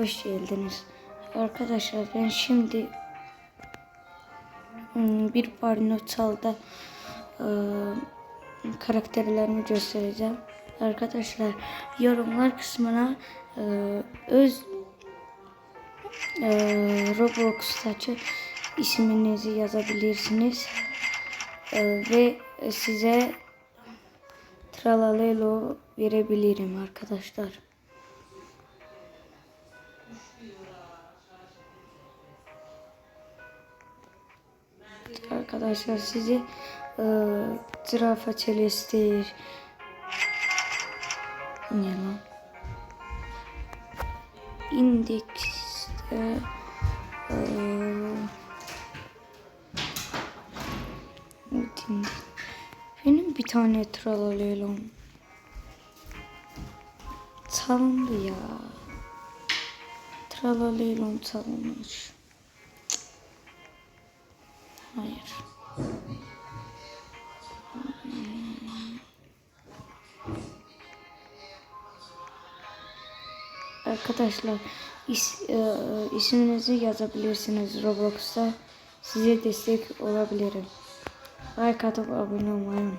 Hoş geldiniz. Arkadaşlar ben şimdi bir Barnotal'da karakterlerimi göstereceğim. Arkadaşlar yorumlar kısmına öz Roblox'taki isminizi yazabilirsiniz. Ve size Tralalelo verebilirim arkadaşlar. Arkadaşlar sizi zürafa çelesti ne lan? İndekste benim bir tane Tralalelom çalındı ya. Tralalelom çalınmış. Hayır. Arkadaşlar isminizi yazabilirsiniz Roblox'ta. Size destek olabilirim. Like atıp abone olmayı unutmayın.